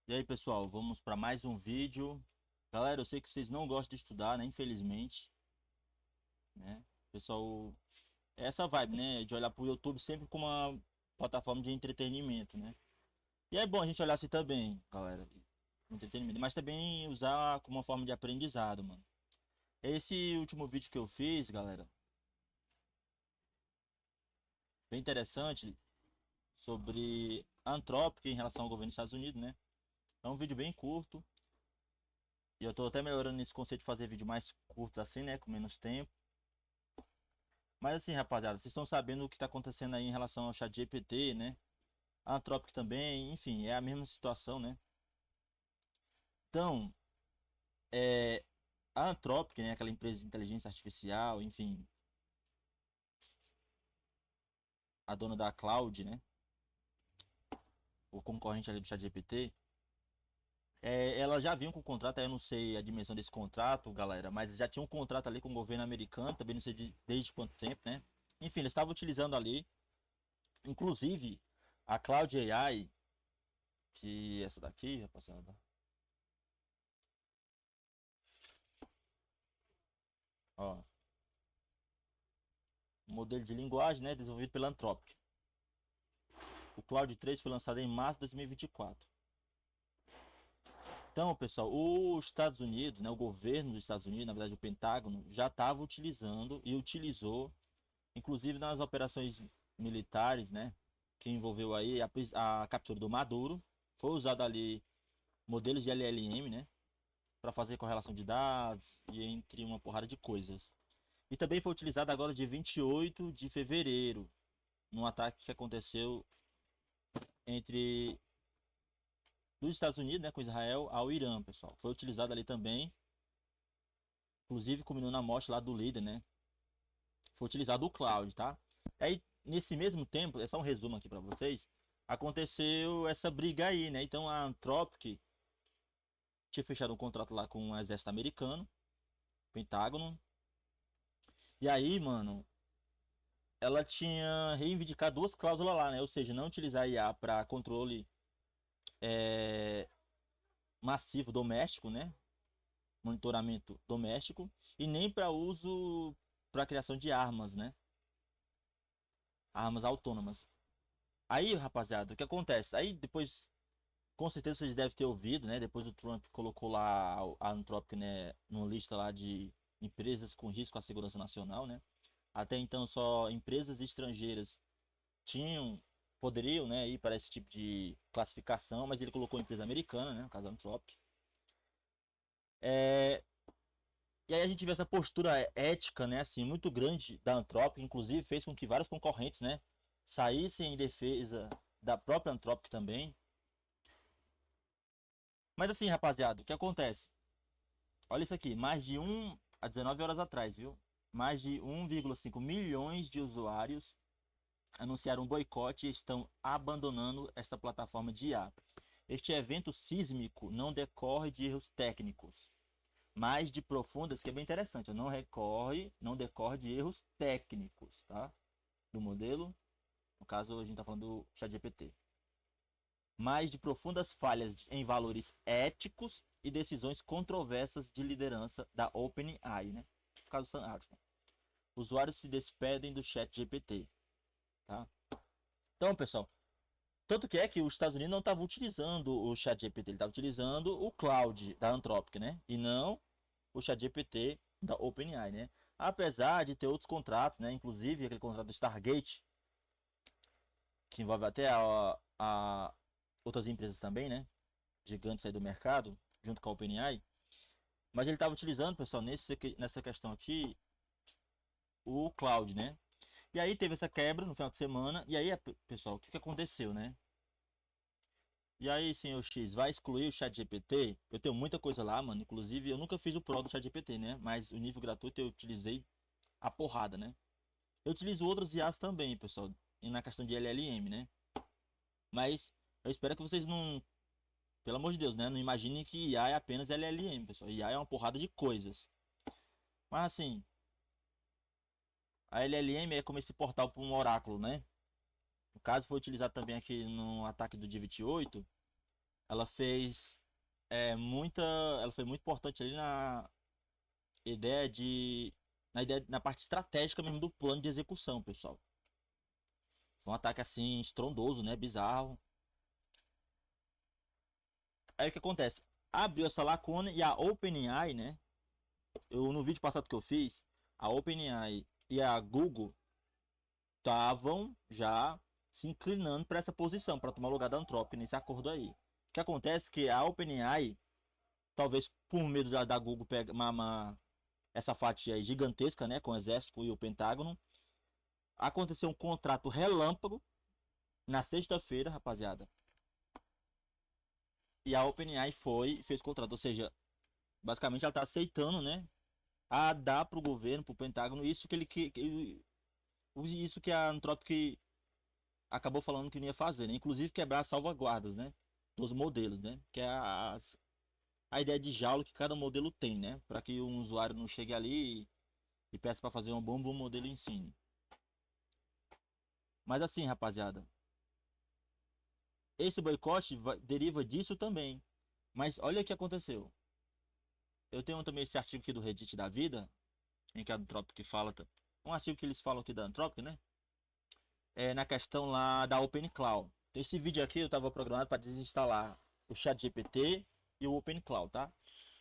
E aí, pessoal, vamos para mais um vídeo. Galera, eu sei que vocês não gostam de estudar, né? Infelizmente, né? Pessoal, é essa vibe, né? De olhar pro YouTube sempre como uma plataforma de entretenimento, né? E é bom a gente olhar assim também, galera, entretenimento, mas também usar como uma forma de aprendizado, mano. Esse último vídeo que eu fiz, galera, bem interessante, sobre a Anthropic em relação ao governo dos Estados Unidos, né? É um vídeo bem curto. E eu tô até melhorando nesse conceito de fazer vídeo mais curtos assim, né? Com menos tempo. Mas assim, rapaziada, vocês estão sabendo o que está acontecendo aí em relação ao chat GPT, né? A Anthropic também, enfim, é a mesma situação, né? Então, a Anthropic, né, aquela empresa de inteligência artificial, enfim, a dona da Cloud, né? O concorrente ali do chat GPT, ela já vinha com o contrato, aí eu não sei a dimensão desse contrato, galera, mas já tinha um contrato ali com o governo americano, também não sei desde quanto tempo, né? Enfim, eles estavam utilizando ali, inclusive, a Cloud AI, que essa daqui, rapaziada, ó, modelo de linguagem, né, desenvolvido pela Anthropic. O Cloud 3 foi lançado em março de 2024. Então, pessoal, os Estados Unidos, né, o governo dos Estados Unidos, na verdade o Pentágono, já estava utilizando e utilizou, inclusive nas operações militares, né, que envolveu aí a captura do Maduro, foi usado ali modelos de LLM, né, para fazer correlação de dados e entre uma porrada de coisas. E também foi utilizado agora dia 28 de fevereiro, num ataque que aconteceu entre dos Estados Unidos, né, com Israel, ao Irã, pessoal. Foi utilizado ali também, inclusive culminou na morte lá do líder, né? Foi utilizado o cloud, tá? Aí, nesse mesmo tempo, é só um resumo aqui para vocês, aconteceu essa briga aí, né? Então a Anthropic tinha fechado um contrato lá com o exército americano, Pentágono, e aí, mano, ela tinha reivindicado duas cláusulas lá, né? Ou seja, não utilizar IA para controle massivo doméstico, né? Monitoramento doméstico e nem para uso para criação de armas, né? Armas autônomas. Aí, rapaziada, o que acontece? Aí depois, com certeza vocês devem ter ouvido, né? Depois o Trump colocou lá a Anthropic, né, numa lista lá de empresas com risco à segurança nacional, né? Até então só empresas estrangeiras tinham poderiam, né, ir para esse tipo de classificação, mas ele colocou empresa americana, né, no caso a Anthropic. É, E aí a gente vê essa postura ética, né, assim, muito grande da Anthropic, inclusive fez com que vários concorrentes, né, saíssem em defesa da própria Anthropic também. Mas assim, rapaziada, o que acontece? Olha isso aqui, mais de a 19 horas atrás, viu? Mais de 1,5 milhões de usuários anunciaram um boicote e estão abandonando esta plataforma de IA. Este evento sísmico não decorre de erros técnicos, mais de profundas, que é bem interessante, não decorre de erros técnicos, tá? Do modelo, no caso a gente está falando do ChatGPT, mas de profundas falhas em valores éticos e decisões controversas de liderança da OpenAI, né? No caso Sam Altman. Usuários se despedem do ChatGPT, tá? Então, pessoal, tanto que é que os Estados Unidos não estavam utilizando o ChatGPT, ele estava utilizando o Cloud da Anthropic, né? E não o ChatGPT da OpenAI, né? Apesar de ter outros contratos, né? Inclusive aquele contrato do Stargate, que envolve até a outras empresas também, né? Gigantes aí do mercado, junto com a OpenAI. Mas ele estava utilizando, pessoal, nessa questão aqui, o Cloud, né? E aí teve essa quebra no final de semana. E aí, pessoal, o que aconteceu, né? E aí, senhor X, vai excluir o chat GPT? Eu tenho muita coisa lá, mano. Inclusive, eu nunca fiz o Pro do chat GPT, né? Mas o nível gratuito eu utilizei a porrada, né? Eu utilizo outros IAs também, pessoal, e na questão de LLM, né? Mas eu espero que vocês não, pelo amor de Deus, né? Não imaginem que IA é apenas LLM, pessoal. IA é uma porrada de coisas. Mas assim, a LLM é como esse portal para um oráculo, né? No caso, foi utilizado também aqui no ataque do dia 28. ela fez muita, ela foi muito importante ali ideia de, na parte estratégica mesmo do plano de execução, pessoal. Foi um ataque assim estrondoso, né, bizarro. Aí o que acontece? Abriu essa lacuna e a OpenAI, né? No vídeo passado que eu fiz, a OpenAI e a Google estavam já se inclinando para essa posição, para tomar o lugar da Anthropic nesse acordo aí. O que acontece é que a OpenAI, talvez por medo da Google pegar essa fatia gigantesca, né, com o Exército e o Pentágono, aconteceu um contrato relâmpago na sexta-feira, rapaziada. E a OpenAI fez o contrato, ou seja, basicamente ela está aceitando, né, a dar para o governo, para o Pentágono, isso que a Anthropic acabou falando que não ia fazer, né? Inclusive quebrar as salvaguardas, né? Dos modelos, né? Que é a ideia de jaula que cada modelo tem, né? Para que um usuário não chegue ali e peça para fazer um bom modelo e ensine. Mas assim, rapaziada, esse boicote deriva disso também. Mas olha o que aconteceu. Eu tenho também esse artigo aqui do Reddit da vida, em que a Anthropic fala, um artigo que eles falam aqui da Anthropic, né? Na questão lá da OpenCloud. Esse vídeo aqui eu estava programado para desinstalar o ChatGPT e o OpenCloud, tá?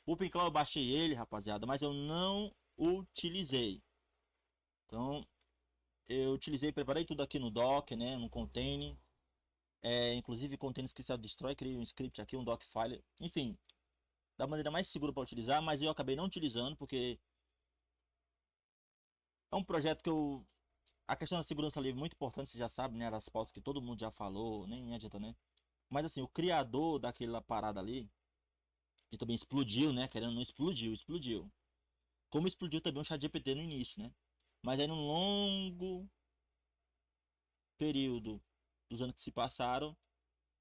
O OpenCloud eu baixei ele, rapaziada, mas eu não utilizei. Então, eu utilizei, preparei tudo aqui no Docker, né, no container. Inclusive, containers que se destrói, criei um script aqui, um Dockfile. Enfim, da maneira mais segura para utilizar, mas eu acabei não utilizando porque é um projeto que eu a questão da segurança livre é muito importante, você já sabe, né? As pautas que todo mundo já falou, nem adianta, né? Mas assim, o criador daquela parada ali, que também explodiu, né? Querendo ou não, explodiu. Como explodiu também o ChatGPT no início, né? Mas aí, num longo período dos anos que se passaram,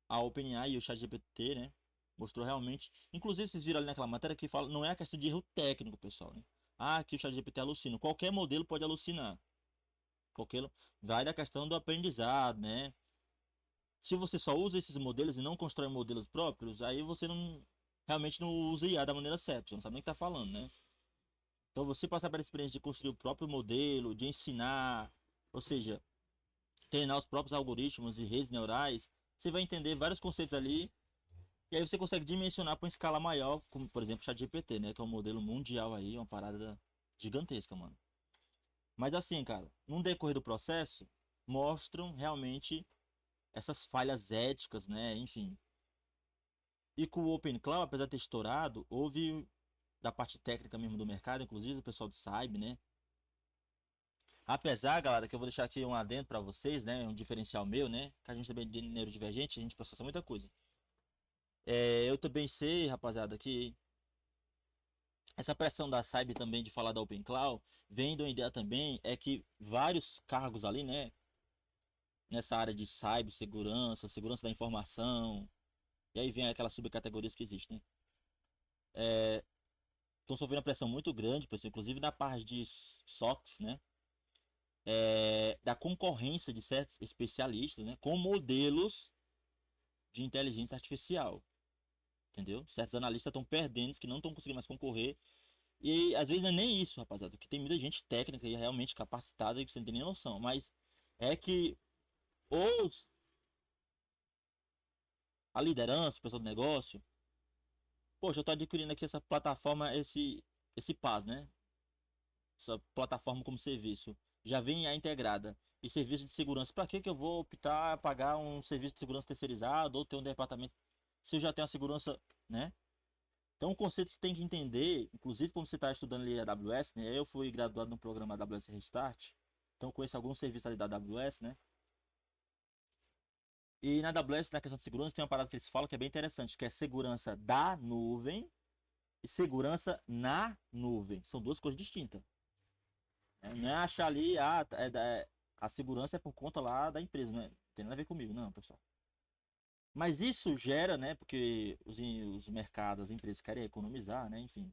a OpenAI e o ChatGPT, né? Mostrou realmente. Inclusive, vocês viram ali naquela matéria que fala, não é a questão de erro técnico, pessoal, né? Ah, que o ChatGPT alucina. Qualquer modelo pode alucinar. Qualquer... Vai da questão do aprendizado, né? Se você só usa esses modelos e não constrói modelos próprios, aí você não realmente não usa IA da maneira certa, você não sabe nem o que está falando, né? Então você passar pela experiência de construir o próprio modelo, de ensinar, ou seja, treinar os próprios algoritmos e redes neurais, você vai entender vários conceitos ali, e aí você consegue dimensionar para uma escala maior, como por exemplo o ChatGPT, né? Que é um modelo mundial aí, uma parada gigantesca, mano. Mas assim, cara, no decorrer do processo, mostram realmente essas falhas éticas, né? Enfim, e com o Open Cloud, apesar de ter estourado, houve da parte técnica mesmo do mercado, inclusive o pessoal do Saib, né? Apesar, galera, que eu vou deixar aqui um adendo para vocês, né? Um diferencial meu, né? Que a gente também é neurodivergente, a gente processa muita coisa. Eu também sei, rapaziada, que essa pressão da Saib também de falar da Open Cloud vem de uma ideia também, é que vários cargos ali, né? Nessa área de cibersegurança, segurança da informação, e aí vem aquelas subcategorias que existem, né? Estão sofrendo uma pressão muito grande, pessoal, inclusive na parte de SOX, né? Da concorrência de certos especialistas, né? Com modelos de inteligência artificial, entendeu? Certos analistas estão perdendo, que não estão conseguindo mais concorrer. E às vezes não é nem isso, rapaziada, porque tem muita gente técnica e realmente capacitada que você não tem nem noção. Mas é que os a liderança, o pessoal do negócio, poxa, eu tô adquirindo aqui essa plataforma, esse PaaS, né? Essa plataforma como serviço já vem a integrada e serviço de segurança. Para que eu vou optar a pagar um serviço de segurança terceirizado ou ter um departamento se eu já tenho a segurança, né? Então, um conceito que tem que entender, inclusive quando você está estudando ali a AWS, né? Eu fui graduado no programa AWS Restart, então conheço alguns serviços ali da AWS, né? E na AWS, na questão de segurança, tem uma parada que eles falam que é bem interessante, que é segurança da nuvem e segurança na nuvem. São duas coisas distintas. Não é achar ali, a segurança é por conta lá da empresa, né? Não tem nada a ver comigo, não, pessoal. Mas isso gera, né? Porque os mercados, as empresas querem economizar, né? Enfim.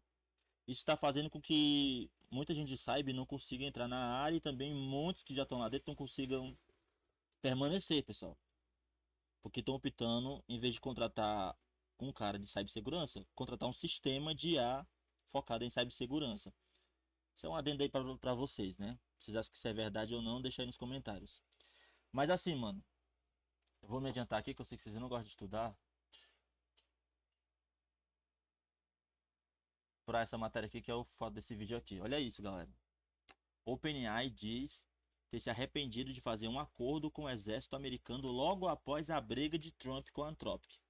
Isso está fazendo com que muita gente saiba e não consiga entrar na área e também muitos que já estão lá dentro não consigam permanecer, pessoal. Porque estão optando, em vez de contratar um cara de cibersegurança contratar um sistema de IA focado em cibersegurança. Isso é um adendo aí pra vocês, né? Vocês acham que isso é verdade ou não, deixa aí nos comentários. Mas assim, mano, eu vou me adiantar aqui que eu sei que vocês não gostam de estudar pra essa matéria aqui que é o foco desse vídeo aqui. Olha isso, galera. OpenAI diz ter se arrependido de fazer um acordo com o exército americano logo após a briga de Trump com a Anthropic.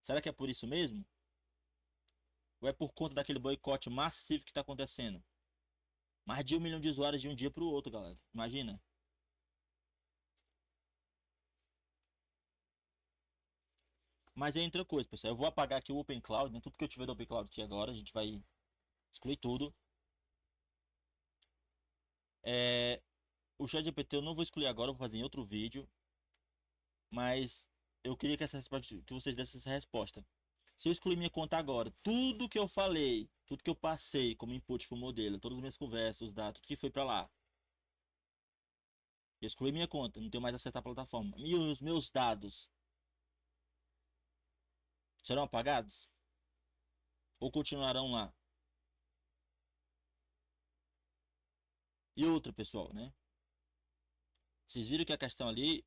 Será que é por isso mesmo? Ou é por conta daquele boicote massivo que está acontecendo? Mais de 1 milhão de usuários de um dia para o outro, galera. Imagina. Mas é outra coisa, pessoal. Eu vou apagar aqui o OpenCloud, né? Tudo que eu tiver do OpenCloud aqui agora, a gente vai excluir tudo. O ChatGPT eu não vou excluir agora, eu vou fazer em outro vídeo. Mas eu queria que, que vocês dessem essa resposta. Se eu excluir minha conta agora, tudo que eu falei, tudo que eu passei como input pro modelo, todas as minhas conversas, os dados, tudo que foi para lá, eu excluí minha conta, não tenho mais acesso à plataforma. E os meus dados serão apagados? Ou continuarão lá? E outra, pessoal, né? Vocês viram que a questão ali,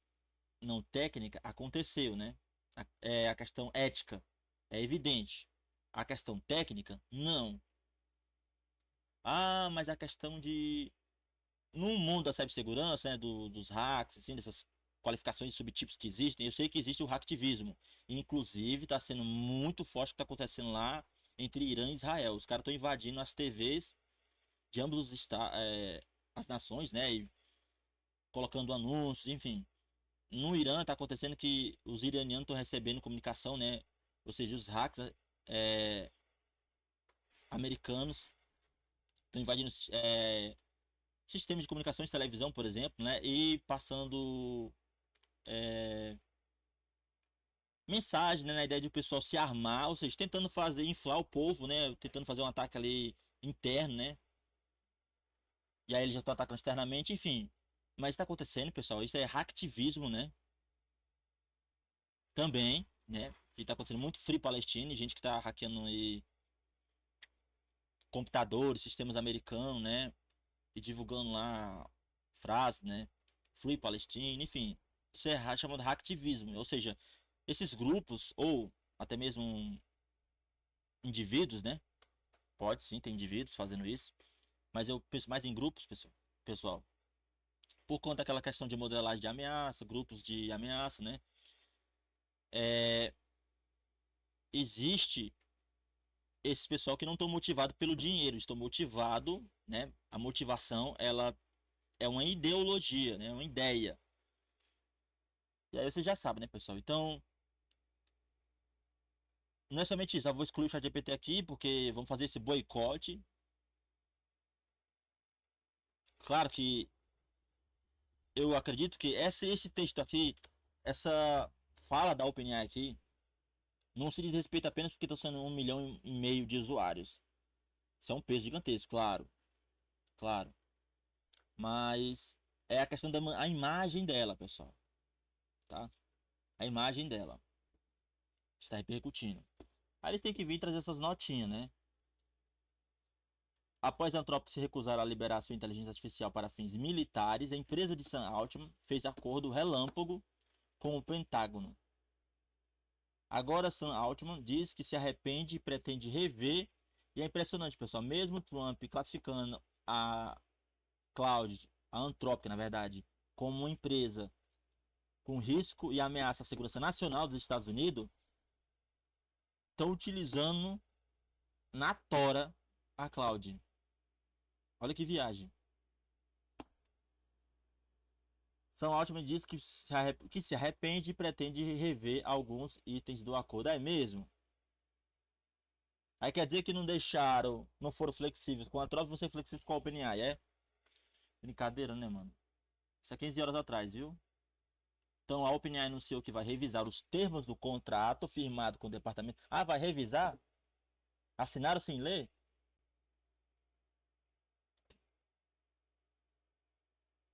não técnica, aconteceu, né? A questão ética é evidente. A questão técnica, não. Ah, mas a questão de no mundo da cibersegurança, né, dos hacks, assim, dessas qualificações e subtipos que existem, eu sei que existe o hacktivismo. Inclusive, está sendo muito forte o que está acontecendo lá entre Irã e Israel. Os caras estão invadindo as TVs de ambos as nações, né, e colocando anúncios, enfim. No Irã está acontecendo que os iranianos estão recebendo comunicação, né, ou seja, os hacks é, americanos estão invadindo sistemas de comunicação de televisão, por exemplo, né, e passando é, mensagem, né, na ideia de o pessoal se armar, ou seja, tentando fazer inflar o povo, né, tentando fazer um ataque ali interno, né, e aí eles já estão atacando externamente, enfim. Mas está acontecendo, pessoal, isso é hacktivismo, né, também, né, e está acontecendo muito Free Palestine, gente que está hackeando aí computadores, sistemas americanos, né, e divulgando lá frases, né, Free Palestine, enfim. Isso é chamado hacktivismo, ou seja, esses grupos ou até mesmo indivíduos, né? Pode sim, tem indivíduos fazendo isso, mas eu penso mais em grupos, pessoal. Por conta daquela questão de modelagem de ameaça, grupos de ameaça, né? É, existe esse pessoal que não estão motivado pelo dinheiro, estão motivado, né? A motivação, ela é uma ideologia, né? Uma ideia. E aí você já sabe, né, pessoal? Então, não é somente isso. Eu vou excluir o ChatGPT aqui porque vamos fazer esse boicote. Claro que eu acredito que esse texto aqui, essa fala da OpenAI aqui, não se diz respeito apenas porque estão sendo 1,5 milhão de usuários. Isso é um peso gigantesco, claro, claro. Mas é a questão da a imagem dela, pessoal, tá? A imagem dela está repercutindo. Aí eles têm que vir trazer essas notinhas, né? Após a Anthropic se recusar a liberar sua inteligência artificial para fins militares, a empresa de Sam Altman fez acordo relâmpago com o Pentágono. Agora Sam Altman diz que se arrepende e pretende rever. E é impressionante, pessoal. Mesmo Trump classificando a Cloud, a Anthropic, na verdade, como uma empresa com risco e ameaça à segurança nacional dos Estados Unidos, estão utilizando na tora a Cloud. Olha que viagem. Sam Altman diz que se arrepende e pretende rever alguns itens do acordo. É mesmo? Aí quer dizer que não deixaram, não foram flexíveis com a Anthropic, vão ser flexíveis com a OpenAI, é? Brincadeira, né, mano? Isso é 15 horas atrás, viu? Então a OpenAI anunciou que vai revisar os termos do contrato firmado com o departamento. Ah, vai revisar? Assinaram sem ler?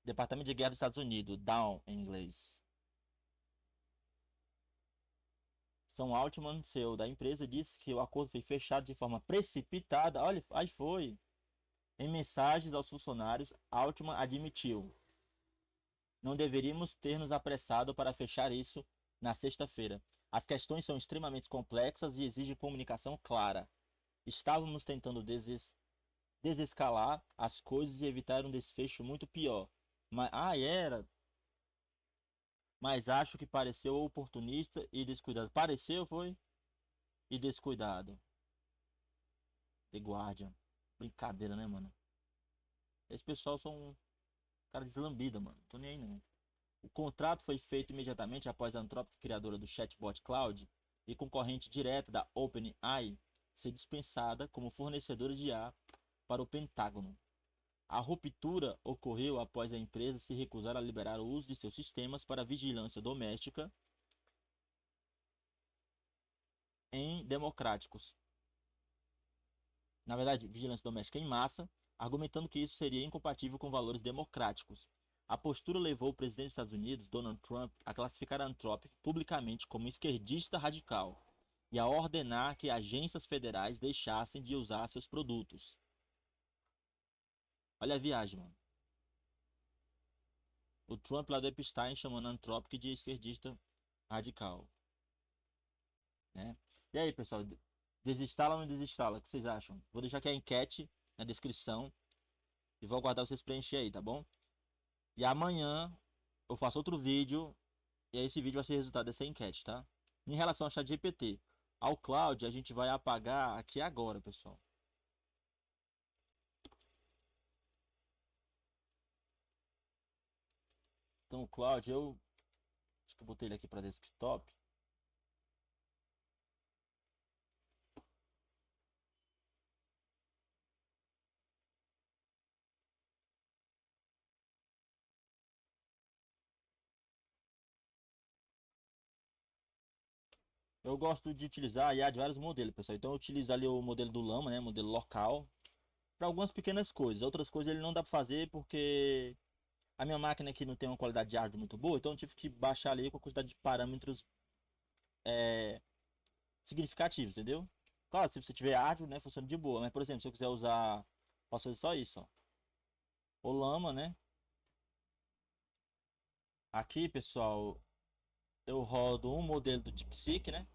Departamento de Guerra dos Estados Unidos, Down em inglês. Sam Altman, CEO da empresa, disse que o acordo foi fechado de forma precipitada. Olha, aí foi. Em mensagens aos funcionários, Altman admitiu: não deveríamos ter nos apressado para fechar isso na sexta-feira. As questões são extremamente complexas e exigem comunicação clara. Estávamos tentando desescalar as coisas e evitar um desfecho muito pior. Era. Mas acho que pareceu oportunista e descuidado. Pareceu, foi? E descuidado. The Guardian. Brincadeira, né, mano? Esse pessoal são um cara deslambida, mano. Tô nem aí, não. O contrato foi feito imediatamente após a Anthropic, criadora do chatbot Cloud e concorrente direta da OpenAI, ser dispensada como fornecedora de IA para o Pentágono. A ruptura ocorreu após a empresa se recusar a liberar o uso de seus sistemas para vigilância doméstica em democráticos. Na verdade, vigilância doméstica em massa, argumentando que isso seria incompatível com valores democráticos. A postura levou o presidente dos Estados Unidos, Donald Trump, a classificar a Anthropic publicamente como esquerdista radical e a ordenar que agências federais deixassem de usar seus produtos. Olha a viagem, mano. O Trump lá do Epstein chamando a Anthropic de esquerdista radical, né? E aí, pessoal, desinstala ou não desinstala? O que vocês acham? Vou deixar aqui a enquete na descrição e vou aguardar vocês preencher aí, tá bom? E amanhã eu faço outro vídeo e esse vídeo vai ser o resultado dessa enquete, tá? Em relação ao ChatGPT, ao Cloud a gente vai apagar aqui agora, pessoal. Então o Cloud, eu acho que eu botei ele aqui para desktop. Eu gosto de utilizar a IA de vários modelos, pessoal. Então eu utilizo ali o modelo do Llama, né, modelo local, para algumas pequenas coisas. Outras coisas ele não dá para fazer porque a minha máquina aqui não tem uma qualidade de áudio muito boa, então eu tive que baixar ali com a quantidade de parâmetros é, significativos, entendeu? Claro, se você tiver áudio, né, funciona de boa. Mas, por exemplo, se eu quiser usar, posso fazer só isso, ó. O Llama, né? Aqui, pessoal, eu rodo um modelo do DeepSeek, né?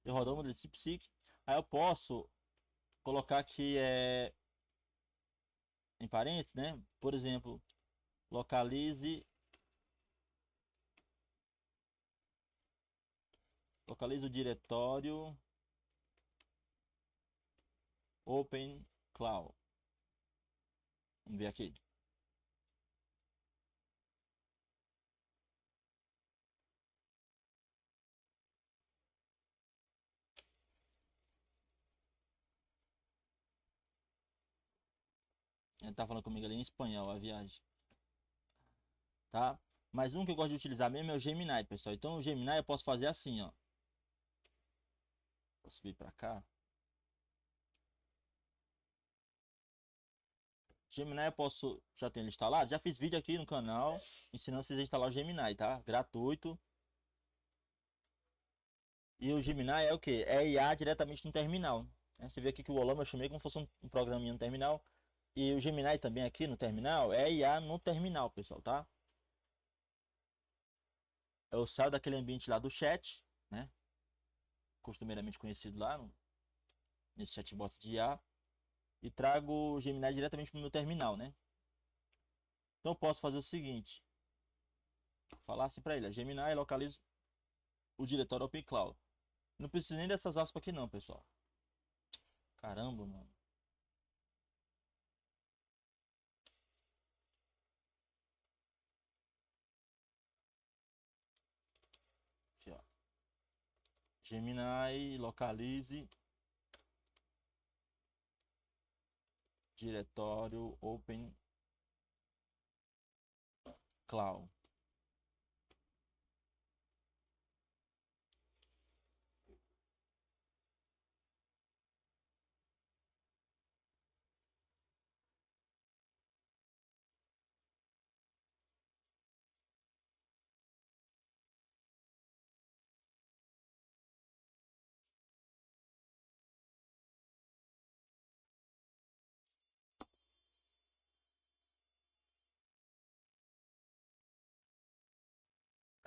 Eu rodo um modelo do DeepSeek. Aí eu posso colocar aqui em parênteses, né? Por exemplo, localize o diretório Open Cloud. Vamos ver aqui. Ele tá falando comigo ali em espanhol, a viagem. Tá? Mas um que eu gosto de utilizar mesmo é o Gemini, pessoal. Então o Gemini eu posso fazer assim, ó. Vou subir pra cá. Gemini eu posso. Já tenho ele instalado. Já fiz vídeo aqui no canal ensinando vocês a instalar o Gemini, tá? Gratuito. E o Gemini é o que? É IA diretamente no terminal, né? Você vê aqui que o Olama eu chamei como se fosse um programinha no terminal. E o Gemini também aqui no terminal é IA no terminal, pessoal, tá? Eu saio daquele ambiente lá do chat, né? Costumeiramente conhecido lá nesse chatbot de IA. E trago o Gemini diretamente para o meu terminal, né? Então eu posso fazer o seguinte. Falar assim para ele. Gemini localiza o diretório Open Cloud. Não precisa nem dessas aspas aqui não, pessoal. Caramba, mano. Aqui, ó. Gemini localize diretório Open Cloud.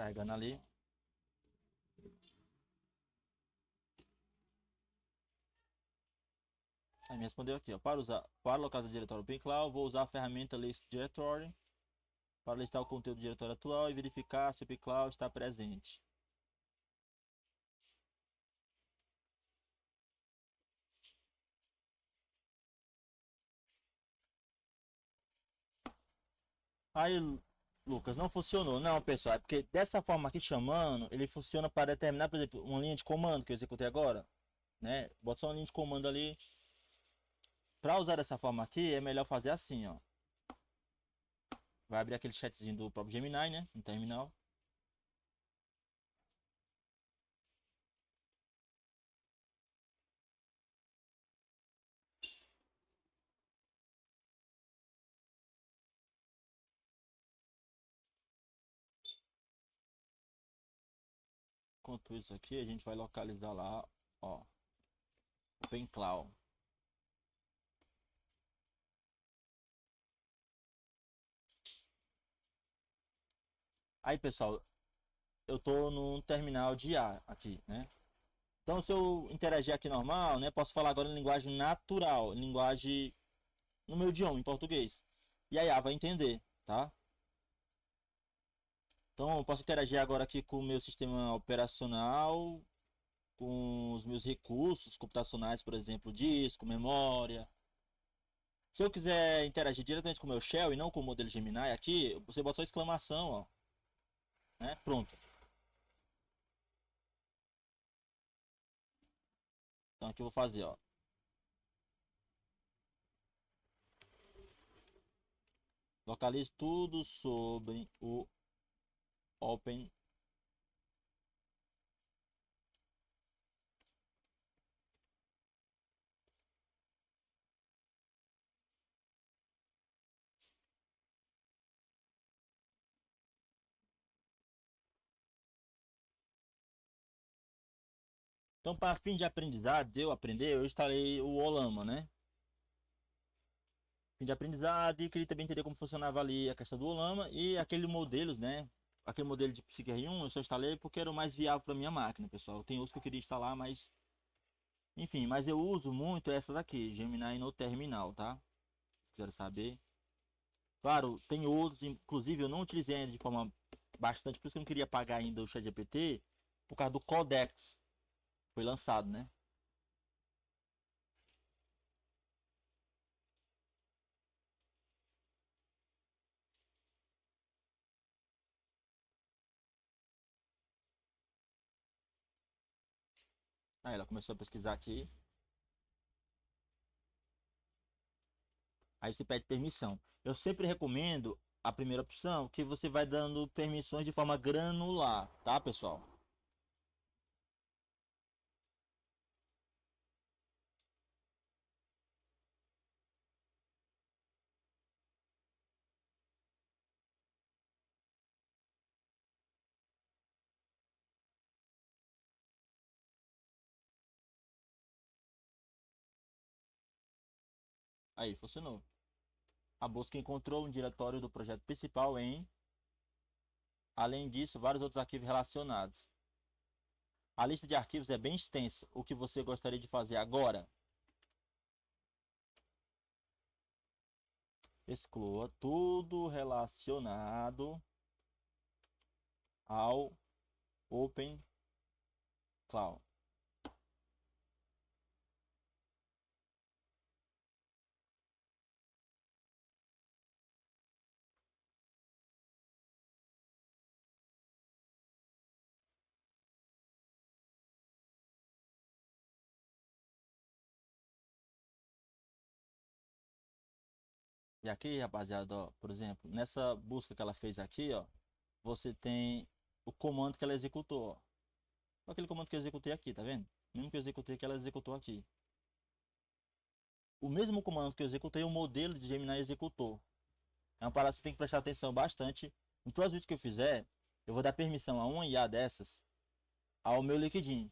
Carregando ali. Aí me respondeu aqui, ó. Para localizar o diretório OpenCloud, vou usar a ferramenta List Directory para listar o conteúdo do diretório atual e verificar se o OpenCloud está presente. Aí, Lucas, não funcionou. Não, pessoal, é porque dessa forma aqui chamando, ele funciona para determinar, por exemplo, uma linha de comando que eu executei agora, né? Bota só uma linha de comando ali. Para usar dessa forma aqui, é melhor fazer assim, ó. Vai abrir aquele chatzinho do próprio Gemini, né? No terminal. Enquanto isso aqui, a gente vai localizar lá, ó, OpenCloud. Aí, pessoal, eu tô no terminal de IA aqui, né? Então, se eu interagir aqui normal, né? Posso falar agora em linguagem natural, em linguagem no meu idioma, em português. E a IA vai entender, tá? Então, eu posso interagir agora aqui com o meu sistema operacional, com os meus recursos computacionais, por exemplo, disco, memória. Se eu quiser interagir diretamente com o meu shell e não com o modelo Gemini aqui, você bota só exclamação, ó, né? Pronto. Então aqui eu vou fazer, ó. Localize tudo sobre o Open. Então, para fim de aprendizado, de eu aprender, eu instalei o Olama, né? Fim de aprendizado e queria também entender como funcionava ali a questão do Olama e aquele modelos, né? Aquele modelo de PsiqueR1 eu só instalei porque era o mais viável para minha máquina, pessoal. Tem outros que eu queria instalar, mas enfim, mas eu uso muito essa daqui, Gemini no terminal, tá? Se quiser saber. Claro, tem outros, inclusive eu não utilizei ainda de forma bastante, por isso que eu não queria pagar ainda o ChatGPT, por causa do Codex. Foi lançado, né? Aí ela começou a pesquisar aqui. Aí você pede permissão. Eu sempre recomendo a primeira opção, que você vai dando permissões de forma granular, tá, pessoal? Aí, funcionou. A busca encontrou um diretório do projeto principal em, além disso, vários outros arquivos relacionados. A lista de arquivos é bem extensa. O que você gostaria de fazer agora? Exclua tudo relacionado ao OpenCloud. E aqui, rapaziada, ó, por exemplo, nessa busca que ela fez aqui, ó, você tem o comando que ela executou, ó. Aquele comando que eu executei aqui, tá vendo? O mesmo que eu executei que ela executou aqui. O mesmo comando que eu executei, o modelo de Gemini executou. É uma parada que você tem que prestar atenção bastante. Em todos os vídeos que eu fizer, eu vou dar permissão a uma IA dessas ao meu LinkedIn.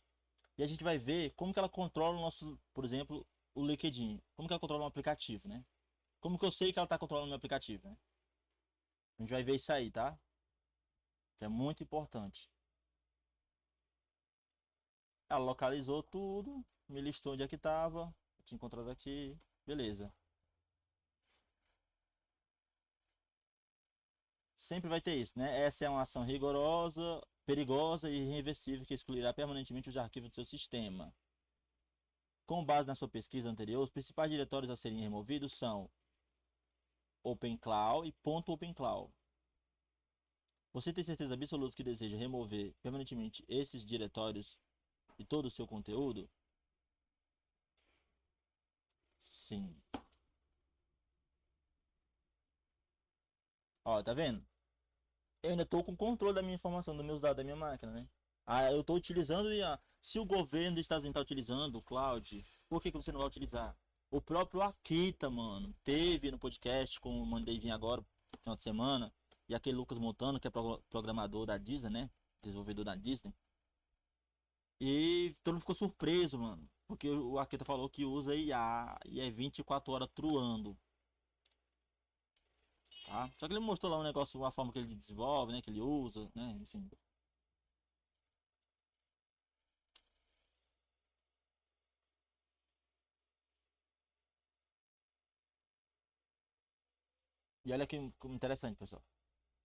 E a gente vai ver como que ela controla o nosso, por exemplo, o LinkedIn. Como que ela controla um aplicativo, né? Como que eu sei que ela está controlando o meu aplicativo, né? A gente vai ver isso aí, tá? que é muito importante. Ela localizou tudo, me listou onde é que tava, tinha encontrado aqui, beleza. Sempre vai ter isso, né? Essa é uma ação rigorosa, perigosa e irreversível que excluirá permanentemente os arquivos do seu sistema. Com base na sua pesquisa anterior, os principais diretórios a serem removidos são OpenClaw e .openclaw. Você tem certeza absoluta que deseja remover permanentemente esses diretórios e todo o seu conteúdo? Sim. Ó, tá vendo? Eu ainda estou com controle da minha informação, dos meus dados da minha máquina, né? Ah, eu estou utilizando e se o governo dos Estados Unidos está utilizando o cloud, por que, que você não vai utilizar? O próprio Akita, mano, teve no podcast, como eu mandei vir agora, no final de semana, e aquele Lucas Montano, que é programador da Disney, né? Desenvolvedor da Disney. E todo mundo ficou surpreso, mano. Porque o Akita falou que usa IA e é 24 horas truando. Tá? Só que ele mostrou lá um negócio, uma forma que ele desenvolve, né? Que ele usa, né? Enfim. E olha que interessante, pessoal.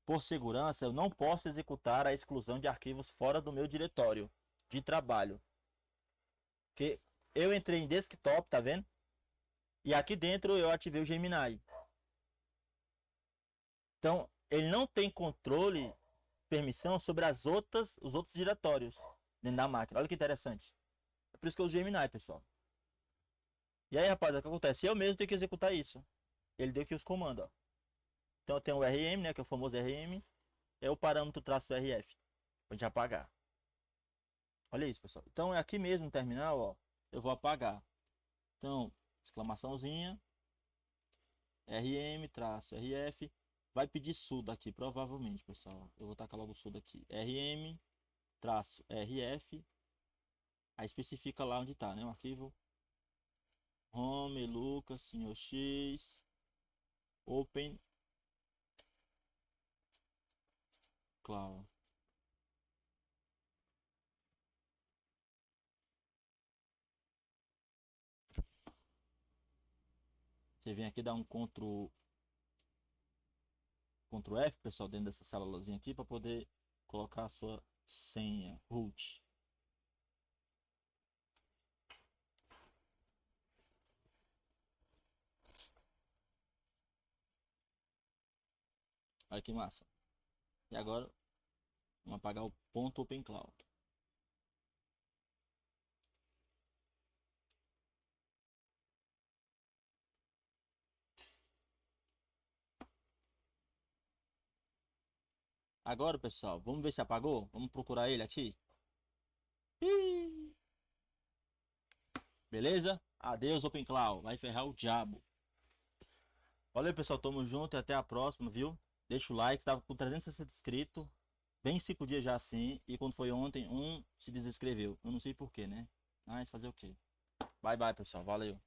Por segurança, eu não posso executar a exclusão de arquivos fora do meu diretório de trabalho. Que eu entrei em desktop, tá vendo? E aqui dentro eu ativei o Gemini. Então, ele não tem controle, permissão sobre os outros diretórios dentro da máquina. Olha que interessante. É por isso que eu uso o Gemini, pessoal. E aí, rapaz, o que acontece? Eu mesmo tenho que executar isso. Ele deu aqui os comandos, ó. Então eu tenho o RM, né, que é o famoso RM, é o parâmetro traço RF, pra gente apagar. Olha isso, pessoal. Então é aqui mesmo no terminal, ó, eu vou apagar. Então, exclamaçãozinha, RM traço RF, vai pedir sudo aqui, provavelmente, pessoal. Eu vou tacar logo o sudo aqui. RM traço RF, aí especifica lá onde tá, né, o arquivo. Home, Lucas, senhor X, Open Cloud. Você vem aqui dar um Ctrl F, pessoal, dentro dessa célulazinha aqui para poder colocar a sua senha root. Olha que massa. E agora vamos apagar o ponto OpenClaw. Agora, pessoal, vamos ver se apagou? Vamos procurar ele aqui. Beleza? Adeus, OpenClaw. Vai ferrar o diabo. Valeu, pessoal. Tamo junto e até a próxima, viu? Deixa o like. Tava com 360 inscritos. Bem 5 dias já assim. E quando foi ontem, um se desinscreveu. Eu não sei porquê, né? Mas fazer o quê? Bye, bye, pessoal. Valeu.